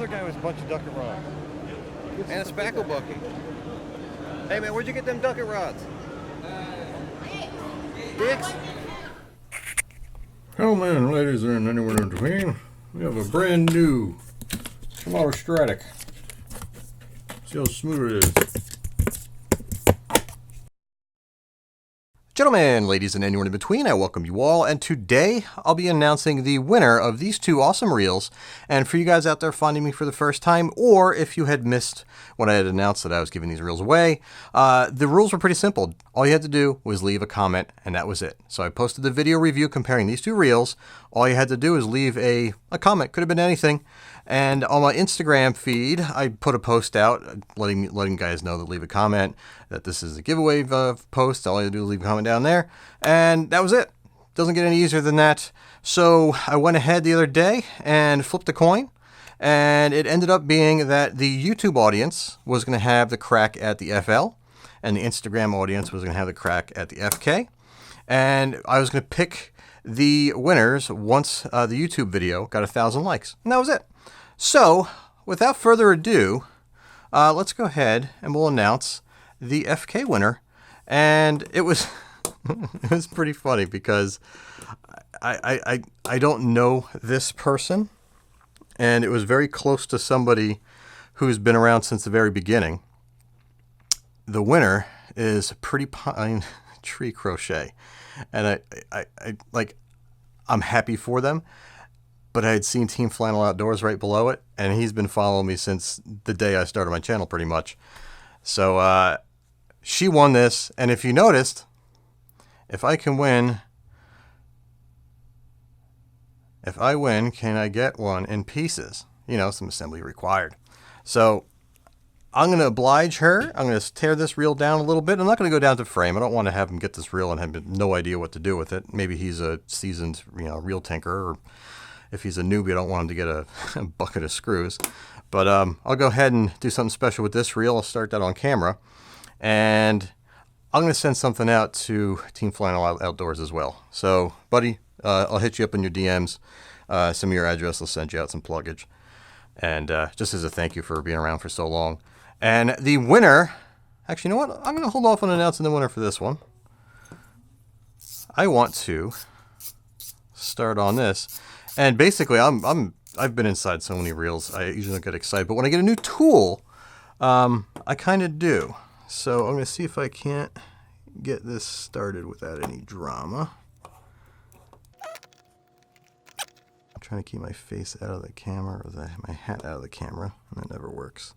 other guy with a bunch of Duckett rods. And a spackle bucket. Hey man, where'd you get them Duckett rods? Dick's? Gentlemen, ladies, and anyone in between, we have a brand new Shimano Stradic. See how smooth it is. Gentlemen, ladies, and anyone in between, I welcome you all, and today I'll be announcing the winner of these two awesome reels. And for you guys out there finding me for the first time, or if you had missed when I had announced that I was giving these reels away, the rules were pretty simple. All you had to do was leave a comment, and that was it. So I posted the video review comparing these two reels. All you had to do is leave a comment. Could have been anything. And on my Instagram feed, I put a post out letting guys know to leave a comment, that this is a giveaway post. All you have to do is leave a comment down there. And that was it. Doesn't get any easier than that. So I went ahead the other day and flipped a coin. And it ended up being that the YouTube audience was going to have the crack at the FL. And the Instagram audience was going to have the crack at the FK. And I was going to pick the winners once the YouTube video got 1,000 likes. And that was it. So, without further ado, let's go ahead and we'll announce the FK winner. And it was it was pretty funny because I don't know this person, and it was very close to somebody who's been around since the very beginning. The winner is Pretty Pine Tree Crochet, and I'm happy for them. But I had seen Team Flannel Outdoors right below it, and he's been following me since the day I started my channel pretty much. So she won this, and if you noticed, if I win, can I get one in pieces? You know, some assembly required. So I'm going to oblige her. I'm going to tear this reel down a little bit. I'm not going to go down to frame. I don't want to have him get this reel and have no idea what to do with it. Maybe he's a seasoned, reel tinker, or if he's a newbie, I don't want him to get a bucket of screws. But I'll go ahead and do something special with this reel. I'll start that on camera. And I'm going to send something out to Team Flannel Outdoors as well. So, buddy, I'll hit you up in your DMs. Send me your address. I'll send you out some pluggage. And just as a thank you for being around for so long. And the winner, actually, you know what? I'm going to hold off on announcing the winner for this one. I want to start on this. And basically, I've been inside so many reels, I usually don't get excited. But when I get a new tool, I kind of do. So I'm going to see if I can't get this started without any drama. I'm trying to keep my face out of the camera, or my hat out of the camera, and that never works.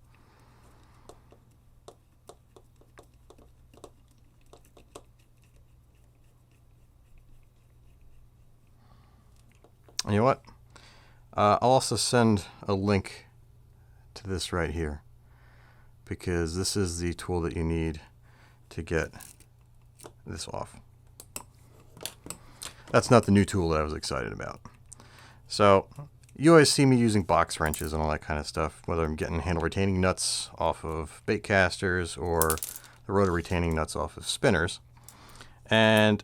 You know what? I'll also send a link to this right here, because this is the tool that you need to get this off. That's not the new tool that I was excited about. So you always see me using box wrenches and all that kind of stuff, whether I'm getting handle retaining nuts off of bait casters or the rotor retaining nuts off of spinners. And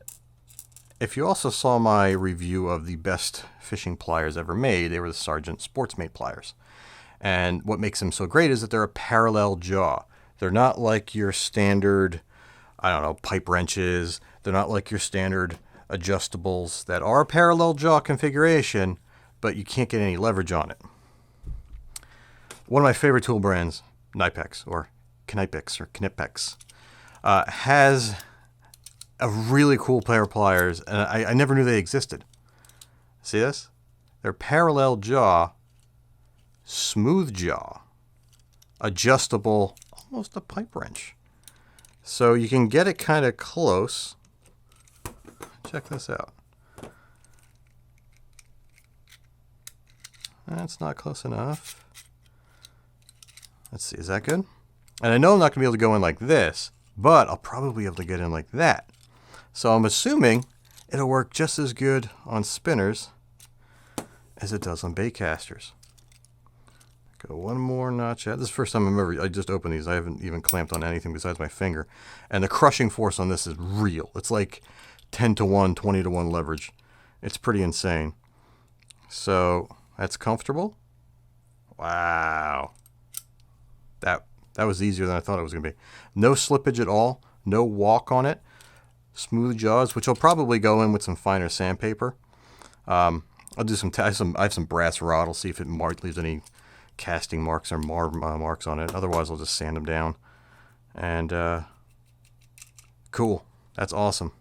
if you also saw my review of the best fishing pliers ever made, they were the Sargent Sportsmate pliers. And what makes them so great is that they're a parallel jaw. They're not like your standard, pipe wrenches. They're not like your standard adjustables that are parallel jaw configuration, but you can't get any leverage on it. One of my favorite tool brands, Knipex or Knipex, has a really cool pair of pliers, and I never knew they existed. See this? They're parallel jaw, smooth jaw, adjustable, almost a pipe wrench. So you can get it kind of close. Check this out. That's not close enough. Let's see, is that good? And I know I'm not going to be able to go in like this, but I'll probably be able to get in like that. So I'm assuming it'll work just as good on spinners as it does on bait casters. Go one more notch out. This is the first time I just opened these. I haven't even clamped on anything besides my finger. And the crushing force on this is real. It's like 10 to 1, 20 to 1 leverage. It's pretty insane. So that's comfortable. Wow. That was easier than I thought it was going to be. No slippage at all. No walk on it. Smooth jaws, which will probably go in with some finer sandpaper. I'll do I have some brass rod. I'll see if it leaves any casting marks or marks on it. Otherwise, I'll just sand them down. And cool. That's awesome.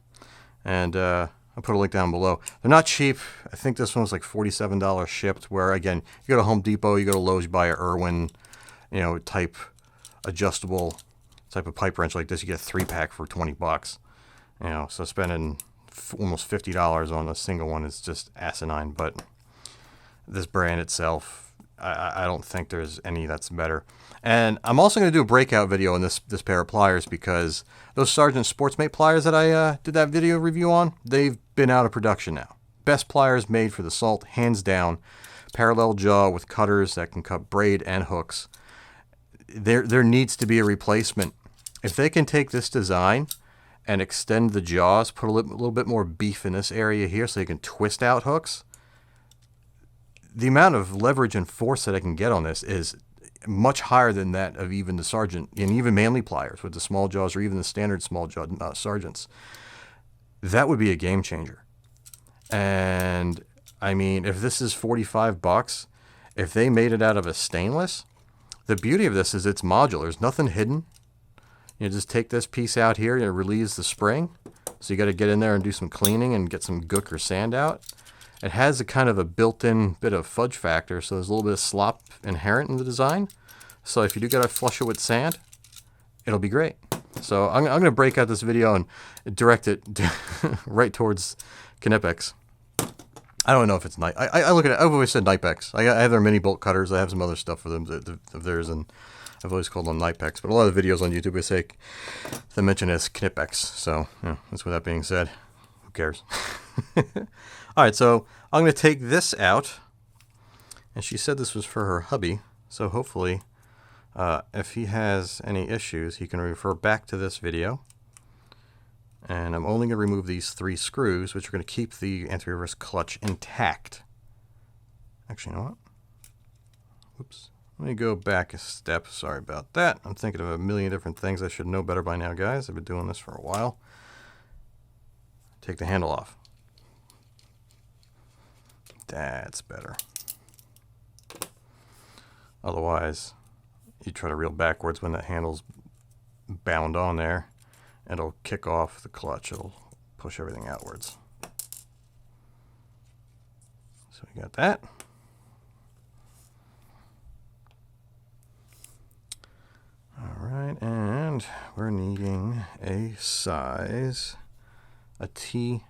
And I'll put a link down below. They're not cheap. I think this one was like $47 shipped. Where again, you go to Home Depot, you go to Lowe's, you buy a Irwin, type adjustable type of pipe wrench like this. You get a 3-pack for $20. So spending almost $50 on a single one is just asinine. But this brand itself, I don't think there's any that's better. And I'm also going to do a breakout video on this pair of pliers, because those Sargent Sportsmate pliers that I did that video review on, they've been out of production now. Best pliers made for the salt, hands down. Parallel jaw with cutters that can cut braid and hooks. There needs to be a replacement. If they can take this design and extend the jaws, put a little bit more beef in this area here so they can twist out hooks, the amount of leverage and force that I can get on this is much higher than that of even the Sargent and even Manley pliers with the small jaws, or even the standard small jaw Sargents. That would be a game changer. And I mean, if this is $45, if they made it out of a stainless, the beauty of this is it's modular. There's nothing hidden. You just take this piece out here and it relieves the spring. So you got to get in there and do some cleaning and get some gook or sand out. It has a kind of a built-in bit of fudge factor, so there's a little bit of slop inherent in the design. So if you do got to flush it with sand, it'll be great. So I'm going to break out this video and direct it right towards Knipex. I don't know if it's I look at it. I've always said Knipex. I have their mini bolt cutters. I have some other stuff for them of theirs, and I've always called them Knipex. But a lot of the videos on YouTube I say they mention it as Knipex. So that's with that being said, who cares? All right, so I'm going to take this out, and she said this was for her hubby, so hopefully if he has any issues, he can refer back to this video. And I'm only going to remove these 3 screws, which are going to keep the anti-reverse clutch intact. Actually, you know what? Whoops. Let me go back a step. Sorry about that. I'm thinking of a million different things I should know better by now, guys. I've been doing this for a while. Take the handle off. That's better. Otherwise, you try to reel backwards when that handle's bound on there, it'll kick off the clutch. It'll push everything outwards. So we got that. All right, and we're needing a size, a T9.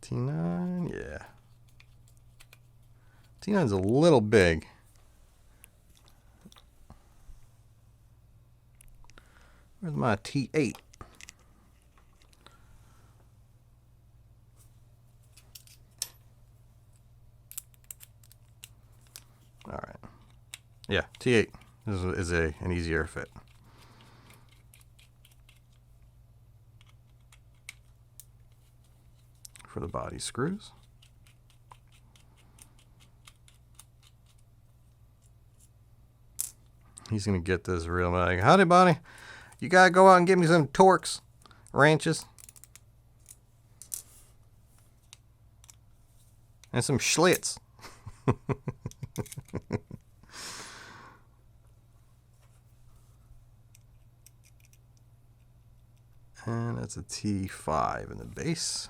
T9, yeah. T9's a little big. Where's my T8? All right. Yeah, T8 is an easier fit. For the body screws. He's going to get this real like, howdy, buddy. You got to go out and get me some Torx wrenches. And some Schlitz. And that's a T5 in the base.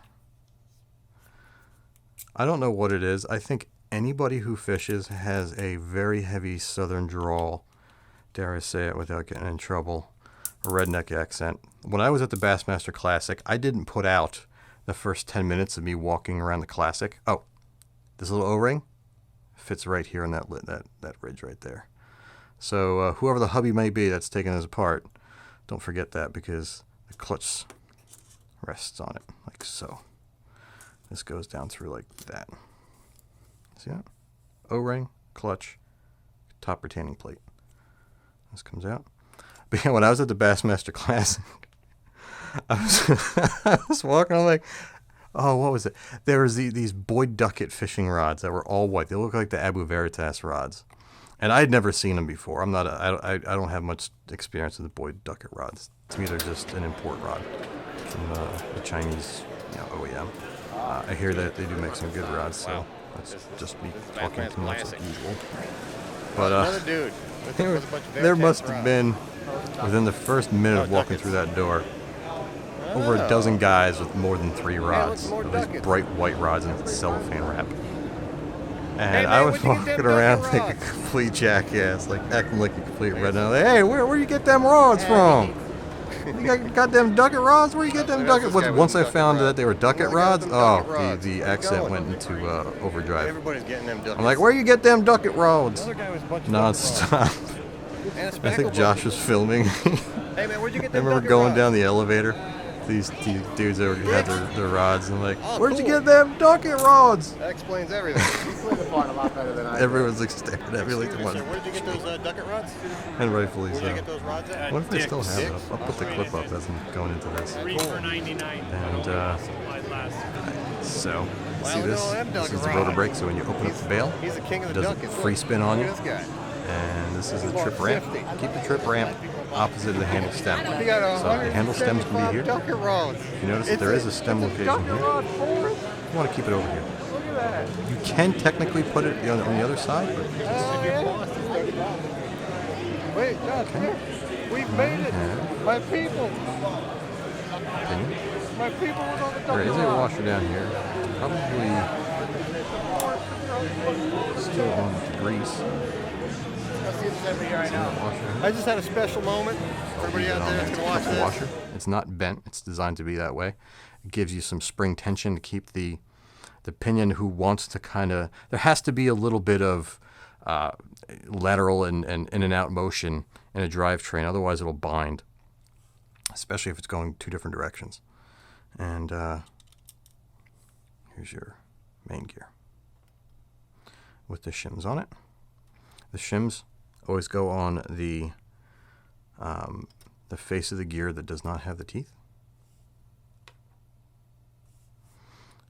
I don't know what it is. I think anybody who fishes has a very heavy southern drawl, dare I say it without getting in trouble, a redneck accent. When I was at the Bassmaster Classic, I didn't put out the first 10 minutes of me walking around the Classic. Oh, this little O-ring fits right here on that ridge right there. So whoever the hubby may be that's taking this apart, don't forget that, because the clutch rests on it like so. This goes down through like that. See that? O-ring, clutch, top retaining plate. This comes out. But yeah, when I was at the Bassmaster Classic, I was walking, I'm like, Oh, what was it? There was these Boyd Duckett fishing rods that were all white. They look like the Abu Veritas rods, and I'd never seen them before. I don't have much experience with the Boyd Duckett rods. To me, they're just an import rod from the Chinese, OEM. I hear that they do make some good rods, so that's just me talking too much like usual. But another dude. there must have been, within the first minute of walking through that door, over a dozen guys with more than 3 rods. These bright white rods in cellophane wrap. And I was walking around like a complete jackass, like acting like a complete redneck. Like, hey, where you get them rods from? You got them Duckett rods? Where you get them Duckett? Once I found that they were Duckett rods, the accent went into overdrive. Everybody's getting them Duckett. I'm like, where you get them Duckett rods? Non-stop. I think Josh was filming. Hey man, where'd you get I them remember Duckett going rods? down the elevator. These dudes that had their rods, and I'm like, where'd you get them Duckett rods? That explains everything. You play the part a lot better than I do. Everyone's like staring at me like they want. Where did you get those Duckett rods? And rightfully Where did you so. get those rods at? What if they still have it? I'll put the clip up as I'm going into this. 3 for $99. And Supplied last. so, Well, see we this? know them This is Duckett the rotor rods. brake, so when you open up the bail, He's the king of it the does a Duckett. free spin on you. Look at this guy. And this is the trip ramp. Keep the trip ramp opposite of the handle stem. He got So the handle stem's going to be here. Duckett rods. You notice that there is a stem location here. You want to keep it over here. Look at that. You can technically put it on the other side, but Wait, Josh, look. We've made it. My people. My people was on the there Duckett is a rod. washer down here. Probably still on with the grease. Washer. I just had a special moment for everybody out there that's going to watch The this. washer. It's not bent. It's designed to be that way. It gives you some spring tension to keep the pinion who wants to kind of... There has to be a little bit of lateral and in and out motion in a drivetrain. Otherwise, it'll bind, especially if it's going 2 different directions. And here's your main gear with the shims on it. The shims always go on the face of the gear that does not have the teeth.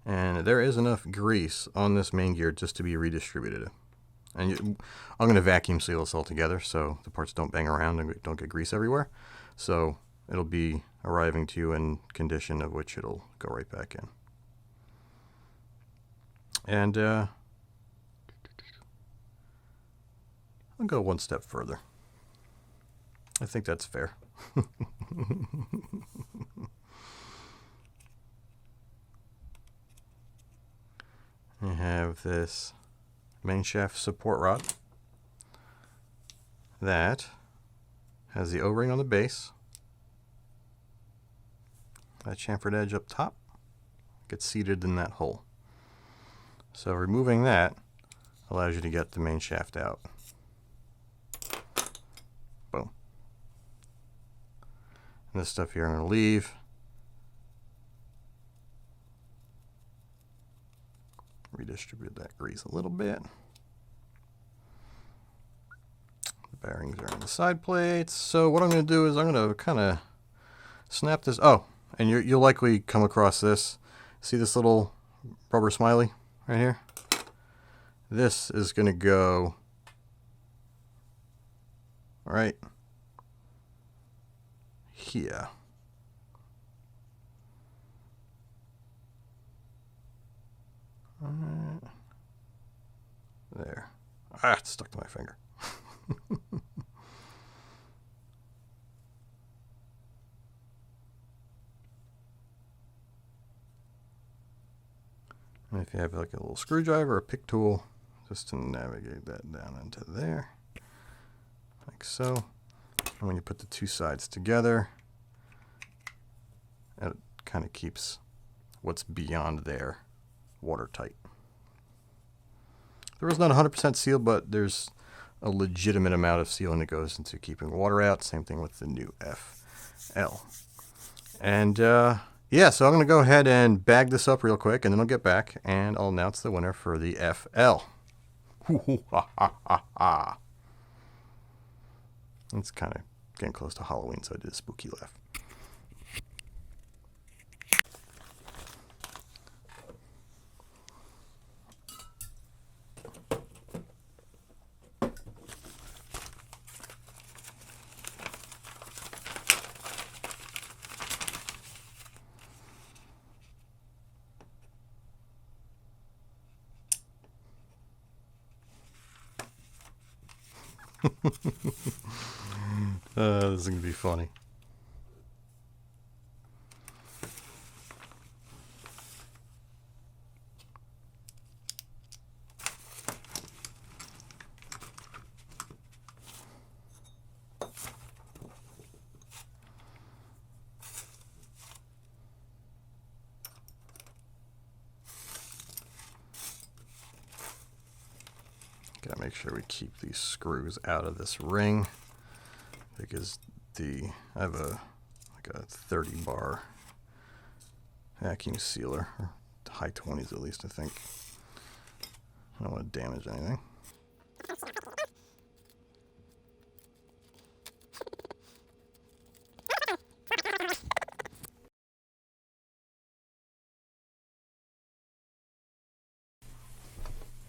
And there is enough grease on this main gear just to be redistributed. And I'm going to vacuum seal this all together so the parts don't bang around and don't get grease everywhere. So it'll be arriving to you in condition of which it'll go right back in. And I'll go one step further. I think that's fair. I have this main shaft support rod that has the O-ring on the base, that chamfered edge up top gets seated in that hole. So removing that allows you to get the main shaft out. Boom. And this stuff here I'm going to leave. Redistribute that grease a little bit. The bearings are on the side plates. So what I'm going to do is I'm going to kind of snap this. Oh, and you'll likely come across this. See this little rubber smiley right here? This is going to go right here. There. Ah, it's stuck to my finger. And if you have like a little screwdriver or a pick tool, just to navigate that down into there, like so. And when you put the 2 sides together, it kind of keeps what's beyond there watertight. There is not 100% seal, but there's a legitimate amount of sealing that goes into keeping water out. Same thing with the new FL. And yeah, so I'm going to go ahead and bag this up real quick, and then I'll get back and I'll announce the winner for the FL. It's kind of getting close to Halloween, so I did a spooky laugh. This is going to be funny. Gotta make sure we keep these screws out of this ring, because I have like a 30 bar vacuum sealer, or high 20s at least, I think. I don't want to damage anything.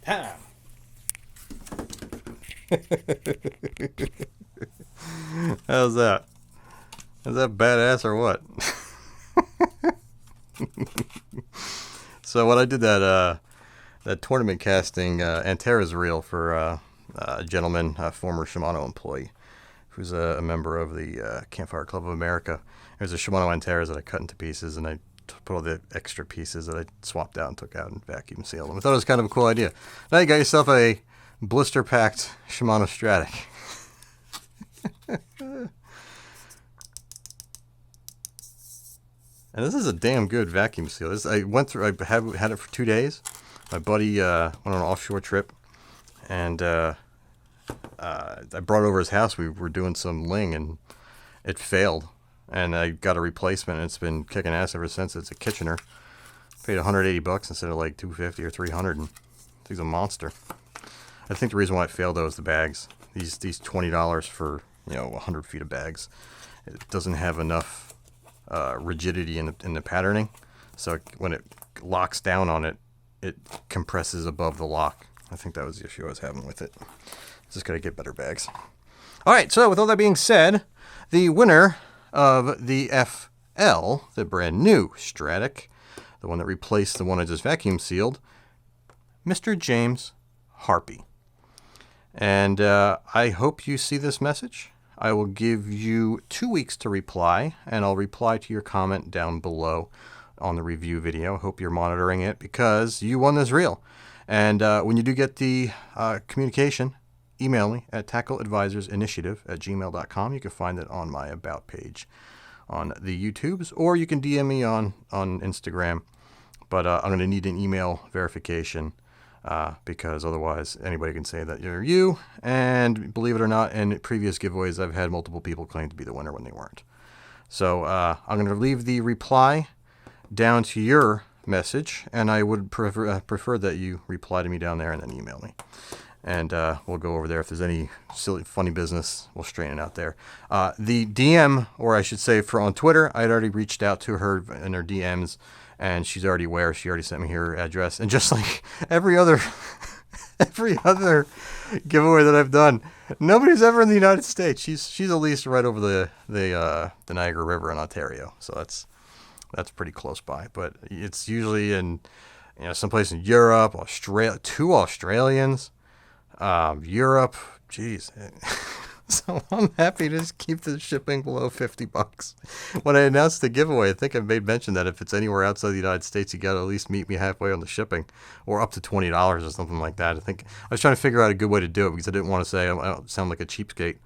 Time. How's that? Is that badass or what? So what I did that tournament casting Antares reel for a gentleman, a former Shimano employee, who's a member of the Campfire Club of America. There's a Shimano Antares that I cut into pieces, and I put all the extra pieces that I swapped out and took out and vacuum sealed them. I thought it was kind of a cool idea. Now you got yourself a blister-packed Shimano Stradic. And this is a damn good vacuum seal. I had it for 2 days. My buddy went on an offshore trip, and I brought it over his house. We were doing some ling, and it failed. And I got a replacement, and it's been kicking ass ever since. It's a Kitchener. Paid $180 instead of like $250 or $300. And it's a monster. I think the reason why it failed though is the bags. These $20 for 100 feet of bags. It doesn't have enough rigidity in the patterning, so when it locks down on it, it compresses above the lock. I think that was the issue I was having with it. Just gotta get better bags. All right. So with all that being said, the winner of the FL, the brand new Stradic, the one that replaced the one I just vacuum sealed, Mr. James Harpy. And I hope you see this message. I will give you 2 weeks to reply, and I'll reply to your comment down below on the review video. Hope you're monitoring it, because you won this reel. And when you do get the communication, email me at tackleadvisorsinitiative@gmail.com. You can find it on my About page on the YouTubes, or you can DM me on Instagram. But I'm going to need an email verification, because otherwise anybody can say that you're you. And believe it or not, in previous giveaways, I've had multiple people claim to be the winner when they weren't. So I'm going to leave the reply down to your message, and I would prefer that you reply to me down there and then email me. And we'll go over there. If there's any silly, funny business, we'll straighten it out there. The DM, or I should say on Twitter, I had already reached out to her in her DMs, and she's already aware. She already sent me her address. And just like every other giveaway that I've done, nobody's ever in the United States. She's at least right over the Niagara River in Ontario, so that's pretty close by. But it's usually in someplace in Europe, Australia. 2 Australians. Europe, geez. So I'm happy to just keep the shipping below $50. When I announced the giveaway, I think I made mention that if it's anywhere outside the United States, you got to at least meet me halfway on the shipping, or up to $20 or something like that. I was trying to figure out a good way to do it, because I didn't want to say I don't sound like a cheapskate,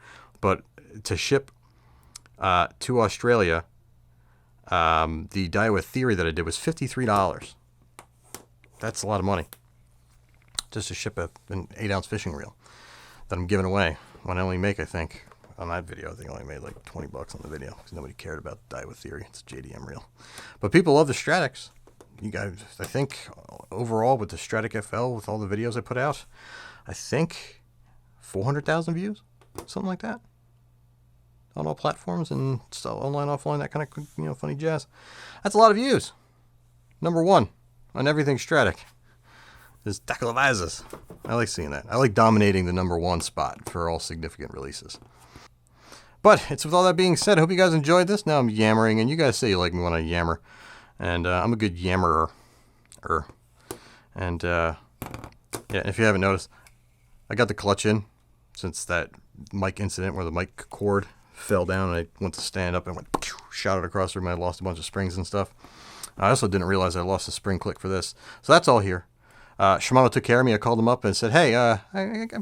but to ship to Australia, the Daiwa Theory that I did was $53. That's a lot of money just to ship an 8-ounce fishing reel that I'm giving away. When I only make, I think, on that video, I think I only made like $20 on the video, because nobody cared about the Daiwa Theory. It's a JDM reel. But people love the Stradics. You guys, I think, overall with the Stradic FL, with all the videos I put out, I think 400,000 views, something like that, on all platforms and stuff, online, offline, that kind of funny jazz. That's a lot of views. Number 1 on everything Stradic is Tackle Advisors. I like seeing that. I like dominating the number 1 spot for all significant releases. But it's with all that being said, I hope you guys enjoyed this. Now I'm yammering, and you guys say you like me when I yammer. And I'm a good yammerer. And yeah, if you haven't noticed, I got the clutch in, since that mic incident where the mic cord fell down and I went to stand up and went shot it across the room. I lost a bunch of springs and stuff. I also didn't realize I lost the spring click for this. So that's all here. Shimano took care of me. I called them up and said, hey, I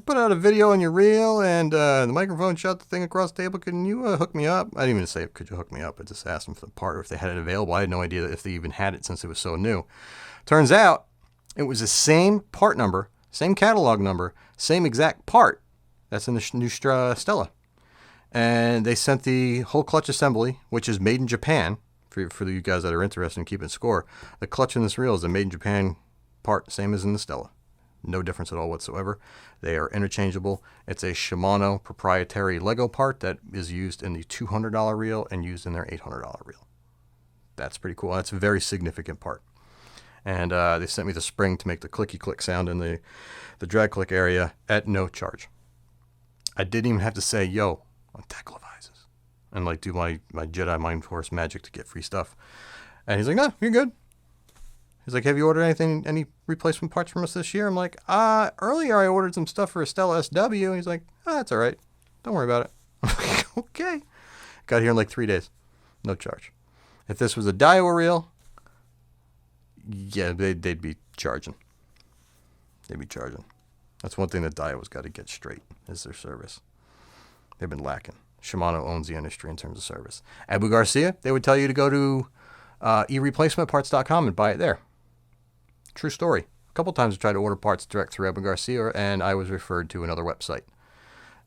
put out a video on your reel and the microphone shot the thing across the table. Can you hook me up? I didn't even say, could you hook me up? I just asked them for the part or if they had it available. I had no idea if they even had it since it was so new. Turns out it was the same part number, same catalog number, same exact part that's in the new Stella. And they sent the whole clutch assembly, which is made in Japan, for you guys that are interested in keeping score. The clutch in this reel is a made in Japan part, same as in the Stella. No difference at all whatsoever. They are interchangeable. It's a Shimano proprietary Lego part that is used in the $200 reel and used in their $800 reel. That's pretty cool. That's a very significant part. And they sent me the spring to make the clicky click sound in the drag click area at no charge. I didn't even have to say, yo, on tackle advisors, and like do my Jedi Mind Force magic to get free stuff. And he's like, no, you're good. He's like, have you ordered any replacement parts from us this year? I'm like, earlier I ordered some stuff for a Stella SW. He's like, that's all right. Don't worry about it. I'm like, okay. Got here in like 3 days. No charge. If this was a Daiwa reel, yeah, they'd be charging. They'd be charging. That's one thing that Daiwa's got to get straight is their service. They've been lacking. Shimano owns the industry in terms of service. Abu Garcia, they would tell you to go to ereplacementparts.com and buy it there. True story. A couple times I tried to order parts direct through Abu Garcia, and I was referred to another website.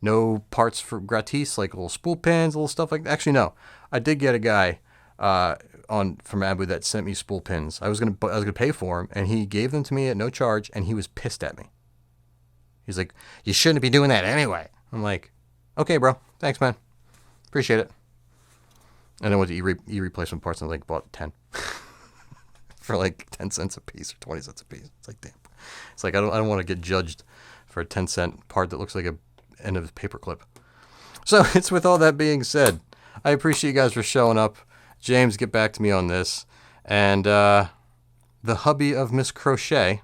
No parts for gratis, like little spool pins, little stuff like that. Actually, no. I did get a guy from Abu that sent me spool pins. I was gonna pay for them, and he gave them to me at no charge, and he was pissed at me. He's like, "You shouldn't be doing that anyway." I'm like, "Okay, bro. Thanks, man. Appreciate it." And I went to e-replacement parts and like bought 10 for like 10 cents a piece or 20 cents a piece. It's like, damn. It's like I don't want to get judged for a 10-cent part that looks like a end of a paperclip. So it's with all that being said, I appreciate you guys for showing up. James, get back to me on this. And the hubby of Miss Crochet,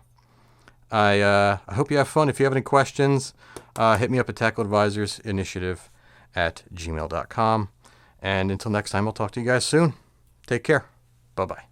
I hope you have fun. If you have any questions, hit me up at tackleadvisorsinitiative@gmail.com. And until next time, I'll talk to you guys soon. Take care. Bye-bye.